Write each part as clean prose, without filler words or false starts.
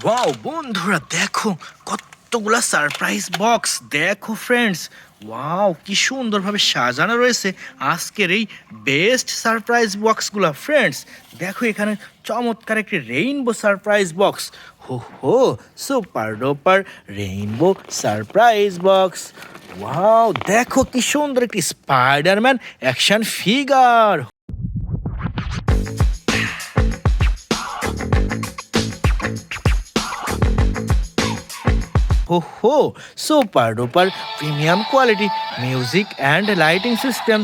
Wow বন্ধুরা দেখো কতগুলা সারপ্রাইজ বক্স দেখো ফ্রেন্ডস। ওয়াও কি সুন্দরভাবে সাজানো রয়েছে আজকের এই বেস্ট সারপ্রাইজ বক্সগুলা ফ্রেন্ডস। দেখো এখানে চমৎকার একটি রেইনবো সারপ্রাইজ বক্স। হো হো super duper rainbow surprise box. Wow দেখো কি সুন্দর একটি স্পাইডারম্যান অ্যাকশন ফিগার। हो super duper premium quality music and lighting system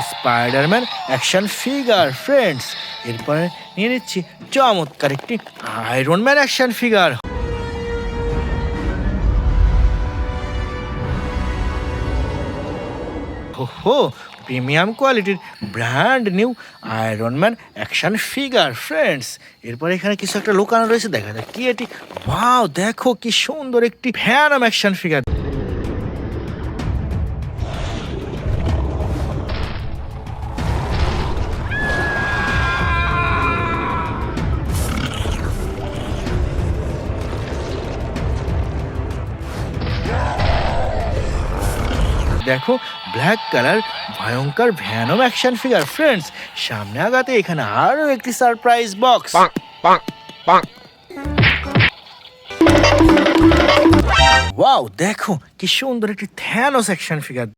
Spiderman action figure friends. এরপর নিয়ে নিচ্ছি চমৎকার একটি আয়রনম্যান অ্যাকশন ফিগার। हो প্রিমিয়াম কোয়ালিটির brand new Ironman action figure friends. এরপর এখানে কিছু একটা লুকানো রয়েছে, দেখা যায় কি এটি। ওয়াও দেখো কি সুন্দর একটি ভ্যানম অ্যাকশন ফিগার। দেখো ব্ল্যাক কালার ভয়ঙ্কর ভ্যানম অ্যাকশন ফিগার ফ্রেন্ডস। সামনে আগাতে এখানে আরো একটি সারপ্রাইজ বক্স। ওয়াও দেখো কি সুন্দর একটি থ্যানোস অ্যাকশন ফিগার।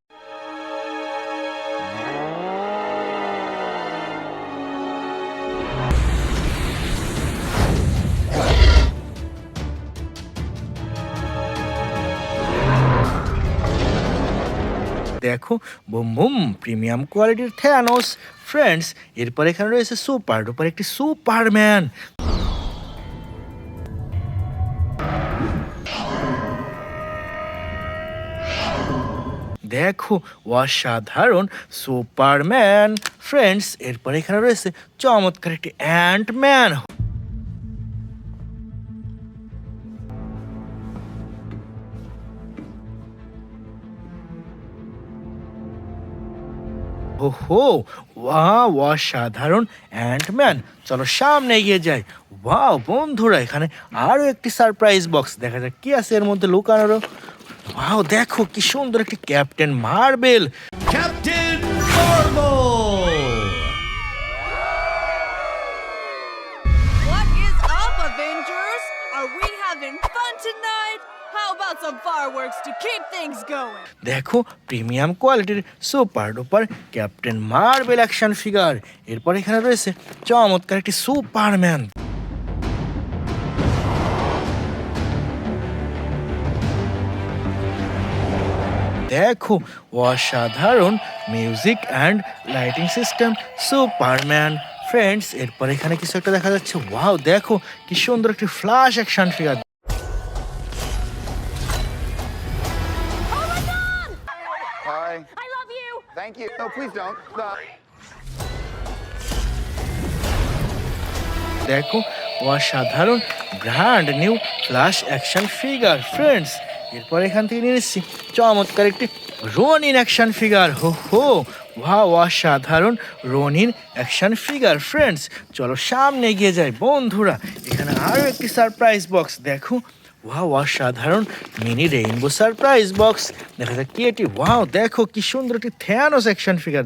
দেখো বুম বুম প্রিমিয়াম কোয়ালিটির থ্যানোস ফ্রেন্ডস। এরপর এখানে রয়েছে সুপার ডুপার একটি সুপারম্যান। দেখো অসাধারণ সুপারম্যান ফ্রেন্ডস। এরপর এখানে রয়েছে চমৎকার একটি অ্যান্টম্যান। ওহো ওয়াও অসাধারণ অ্যান্টম্যান। চলো সামনে এগিয়ে যাই। ওয়াও বন্ধুরা এখানে আরো একটি সারপ্রাইজ বক্স, দেখা যাক কি আছে এর মধ্যে লুকানো। ওয়াও দেখো কি সুন্দর একটি captain marble. Captain marble. What is up, Avengers? Are we having fun tonight? How about some fireworks to keep things going? দেখো প্রিমিয়াম কোয়ালিটির super duper captain marble action figure. এরপর এখানে রয়েছে চমৎকার একটি সুপারম্যান। দেখো অসাধারণ music and lighting system Superman friends. এরপর এখানে কিছু একটা দেখা যাচ্ছে। ওয়াও দেখো কি সুন্দর একটি flash action figure. Hi. I love you. Thank you. No, please don't. Stop. দেখো অসাধারণ brand new flash action figure friends. এরপর এখান থেকে নিয়ে নিচ্ছি চমৎকার একটি রনিন অ্যাকশন ফিগার। হো হো ওয়াও অসাধারণ রনিন অ্যাকশন ফিগার ফ্রেন্ডস। চলো সামনে এগিয়ে যাই বন্ধুরা। এখানে আরও একটি সারপ্রাইজ বক্স। দেখো ওয়াও অসাধারণ মিনি রেইনবো সারপ্রাইজ বক্স, দেখা যাক কি এটি। ওয়াও দেখো কি সুন্দর একটি থ্যানোস অ্যাকশন ফিগার।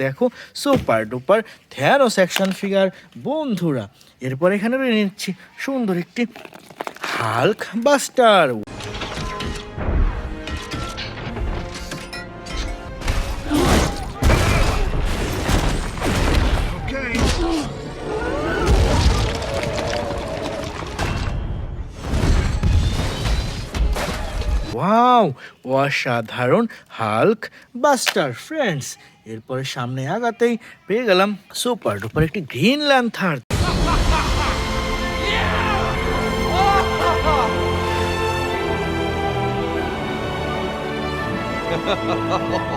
দেখো super duper Thanos action figure বন্ধুরা। এরপর এখানে নিচ্ছি সুন্দর একটি হাল্ক বাস্টার। ওয়াও অসাধারণ হাল্ক বাস্টার ফ্রেন্ডস। এরপরে সামনে আগাতেই পেয়ে গেলাম সুপার ডুপার একটি গ্রিন ল্যান্থার।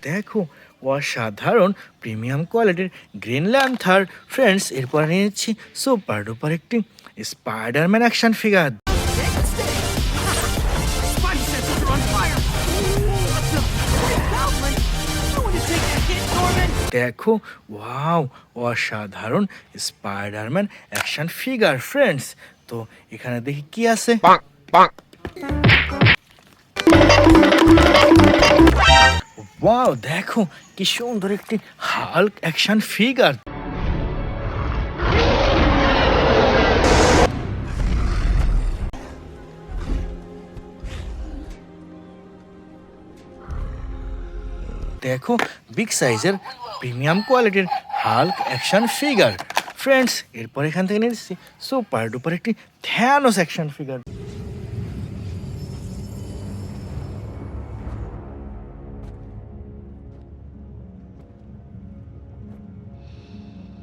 দেখো অসাধারণ প্রিমিয়াম কোয়ালিটির গ্রিন ল্যান্থার ফ্রেন্ডস। এরপর নিয়ে নিচ্ছি সুপার ডুপার একটি Spiderman action figure. Spidey senses are on fire. দেখো, ওয়াও, অসাধারণ স্পাইডারম্যান অ্যাকশন ফিগার ফ্রেন্ডস। তো এখানে দেখি কি আছে। ওয়াও, দেখো কি সুন্দর একটি হাল্ক অ্যাকশন ফিগার। দেখো, বিগ সাইজের প্রিমিয়াম কোয়ালিটির হাল্ক অ্যাকশন ফিগার ফ্রেন্ডস। এরপর এখান থেকে নিয়ে এসেছি সুপার ডুপার একটি থ্যানোস অ্যাকশন ফিগার।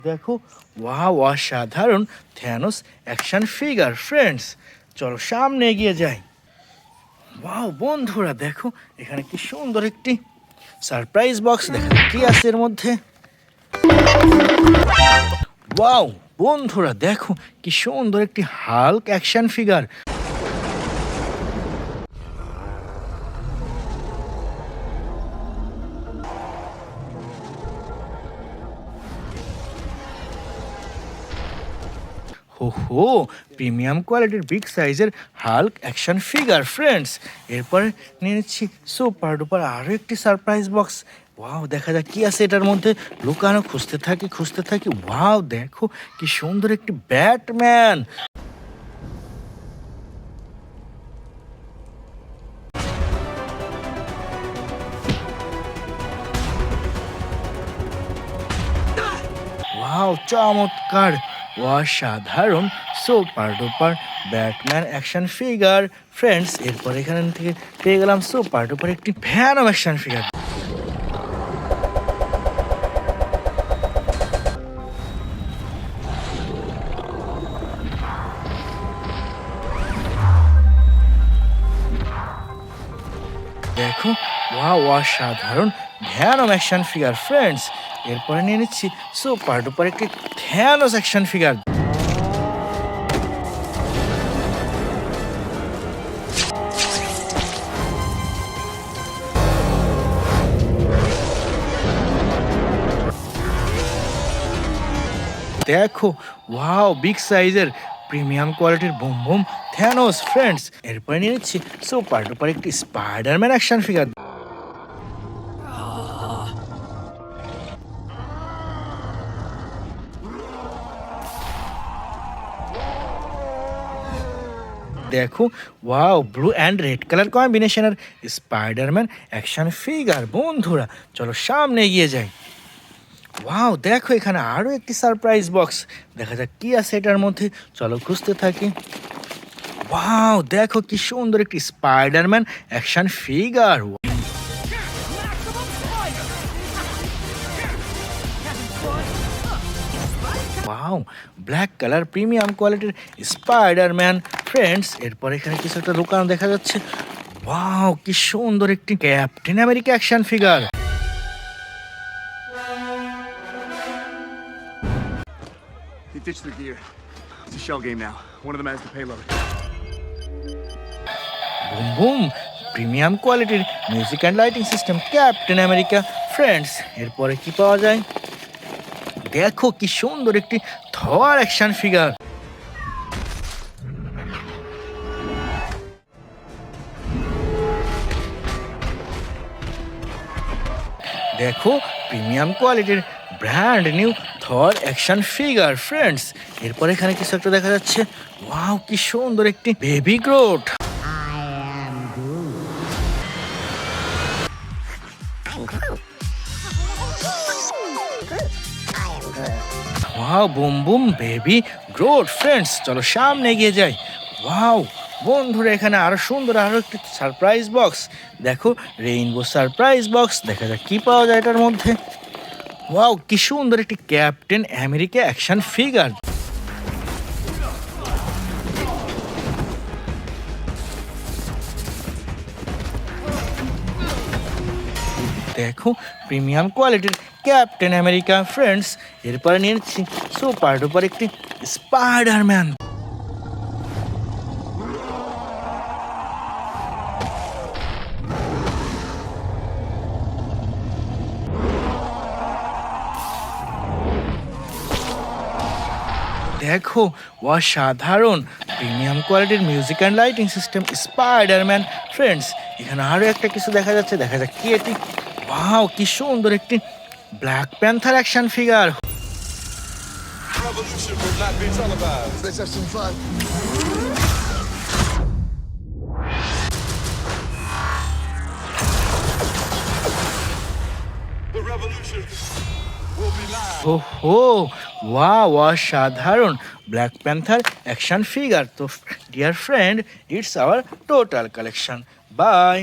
দেখো, ওয়াও, অসাধারণ থ্যানোস অ্যাকশন ফিগার ফ্রেন্ডস। চলো সামনে এগিয়ে যাই। ওয়াও বন্ধুরা, দেখো এখানে কি সুন্দর একটি সারপ্রাইজ বক্স। দেখা কি আছে এর মধ্যে। ওয়াও বন্ধুরা, দেখো কি সুন্দর একটি হাল্ক অ্যাকশন ফিগার। হো, প্রিমিয়াম কোয়ালিটির বিগ সাইজের হাল্ক অ্যাকশন ফিগার ফ্রেন্ডস। এরপরে নিয়ে নিচ্ছি সুপার ডুপার আরও একটি সারপ্রাইজ বক্স। ওয়াও, দেখা যাক কি আছে এটার মধ্যে। লুকানো খুঁজতে থাকি। ওয়াও, দেখো কি সুন্দর একটি ব্যাটম্যান। ওয়াও, চমৎকার, অসাধারণ super duper Batman action figure friends. এরপর এখান থেকে পেয়ে গেলাম সুপার ডুপার একটি ভ্যানম অ্যাকশন ফিগার। দেখো, ওয়াও, অসাধারণ ভ্যানম অ্যাকশন ফিগার ফ্রেন্ডস। এরপরে নিয়ে নিচ্ছি সুপার ডুপার একটি থ্যানোস অ্যাকশন ফিগার। দেখো, ওয়াও, বিগ সাইজের প্রিমিয়াম কোয়ালিটির বুম বুম থ্যানোস ফ্রেন্ডস। এরপরে নিয়ে নিচ্ছি সুপার ডুপার একটি স্পাইডারম্যান অ্যাকশন ফিগার। দেখো, wow, blue and red colour কম্বিনেশনের স্পাইডারম্যান অ্যাকশন ফিগার। বন্ধুরা চলো সামনে এগিয়ে যাই। ওয়াও, দেখো এখানে আরও একটি সারপ্রাইজ বক্স। দেখা যাক কি আছে এটার মধ্যে। চলো খুঁজতে থাকি। ওয়াও, দেখো কি সুন্দর একটি Spiderman action figure. Wow, black colour premium কোয়ালিটির স্পাইডারম্যান ফ্রেন্ডস। এরপর এখানে কিছু একটা দোকান দেখা যাচ্ছে। ওয়াও, কি সুন্দর একটি captain America action figure. He ditched the gear. It's a shell game now. One of them has the payload. Boom boom premium কোয়ালিটির music and lighting system Captain America friends. এরপরে কি পাওয়া যায়। দেখো কি সুন্দর একটি থর অ্যাকশন ফিগার। দেখো, প্রিমিয়াম কোয়ালিটির brand new Thor action figure friends. এরপর এখানে কিছু একটা দেখা যাচ্ছে। ওয়াও, কি সুন্দর একটি baby Groot. Wow, boom boom baby Groot friends. চলো সামনে এগিয়ে যাই। ওয়াও বন্ধুরা, এখানে আরো সুন্দর আরো একটি সারপ্রাইজ বক্স। দেখো, রেইনবো সারপ্রাইজ বক্স। দেখা যাক কি পাওয়া যায় এটার মধ্যে। ওয়াও, কি সুন্দর একটি ক্যাপ্টেন আমেরিকা অ্যাকশন ফিগার। দেখো, প্রিমিয়াম কোয়ালিটির ক্যাপ্টেন আমেরিকা ফ্রেন্ডস। এরপরে নিয়ে নিচ্ছি সুপার ডুপার একটি স্পাইডারম্যান। দেখো অসাধারণ প্রিমিয়াম কোয়ালিটির music and lighting system Spiderman. Friends, এখানে আরও একটা কিছু দেখা যাচ্ছে, দেখা যাক কি এটি। ওয়াও, কি সুন্দর একটি black Panther action figure. Revolution will not be televised. Let's have some fun. The revolution will be live. ওহো, ওয়াও, অসাধারণ ব্ল্যাক প্যান্থার অ্যাকশন ফিগার। তো dear friend, it's our total collection. By.